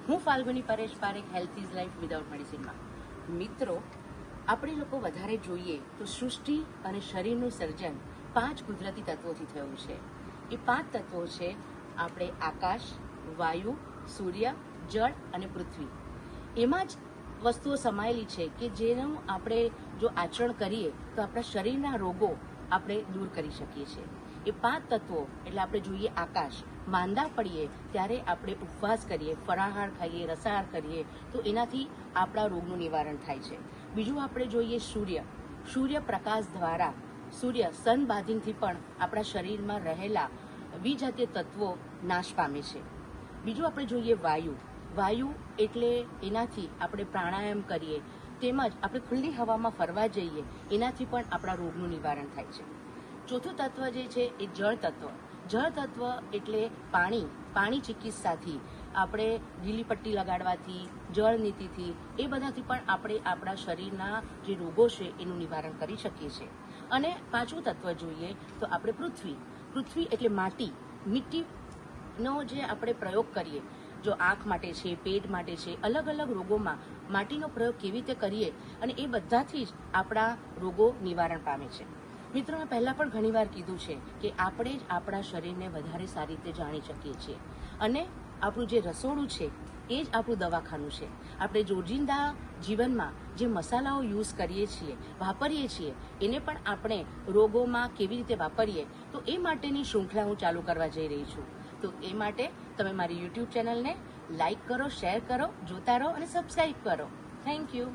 હું Falguni Paresh Parekh, health is life without મેડિસિનમાં. મિત્રો, આપણે લોકો વધારે જોઈએ તો સૃષ્ટિ અને શરીરનું સર્જન 5 કુદરતી તત્વોથી થયું છે. એ 5 તત્વો છે આપણે આકાશ, વાયુ, સૂર્ય, જળ અને પૃથ્વી. એમાં જ વસ્તુઓ સમાયેલી છે કે જેનું આપણે જો આચરણ કરીએ તો આપણા શરીરના રોગો આપણે દૂર કરી શકીએ છીએ. એ 5 તત્વો એટલે આપણે જોઈએ આકાશ. માંદા પડીએ ત્યારે આપણે ઉપવાસ કરીએ, ફળાહાર ખાઈએ, રસાહાર કરીએ તો એનાથી આપણા રોગનું નિવારણ થાય છે. બીજું આપણે જોઈએ સૂર્ય. સૂર્ય પ્રકાશ દ્વારા સન બાધિંગથી પણ આપણા શરીરમાં રહેલા વિજાતીય તત્વો નાશ પામે છે. બીજું આપણે જોઈએ વાયુ. વાયુ એટલે એનાથી આપણે પ્રાણાયામ કરીએ તેમજ આપણે ખુલ્લી હવામાં ફરવા જઈએ એનાથી પણ આપણા રોગનું નિવારણ થાય છે. ચોથું તત્વ જે છે એ જળ તત્વ. જળ તત્વ એટલે પાણી ચિકિત્સાથી આપણે લીલી પટ્ટી લગાડવાથી, જળ નીતિથી એ બધાથી પણ આપણે આપણા શરીરના જે રોગો છે એનું નિવારણ કરી શકીએ છીએ. અને પાંચમું તત્વ જોઈએ તો આપણે પૃથ્વી એટલે મીઠીનો જે આપણે પ્રયોગ કરીએ, જો આંખ માટે છે, પેટ માટે છે, અલગ અલગ રોગોમાં માટીનો પ્રયોગ કેવી રીતે કરીએ અને એ બધાથી જ આપણા રોગો નિવારણ પામે છે. મિત્રો, મેં પહેલાં પણ ઘણીવાર કીધું છે કે આપણે જ આપણા શરીરને વધારે સારી રીતે જાણી શકીએ છીએ અને આપણું જે રસોડું છે એ જ આપણું દવાખાનું છે. આપણે રોજિંદા જીવનમાં જે મસાલાઓ યુઝ કરીએ છીએ, વાપરીએ છીએ, એને પણ આપણે રોગોમાં કેવી રીતે વાપરીએ તો એ માટેની શૃંખલા હું ચાલુ કરવા જઈ રહી છું. તો એ માટે તમે મારી યુટ્યુબ ચેનલને લાઈક કરો, શેર કરો, જોતા રહો અને સબસ્ક્રાઈબ કરો. Thank you.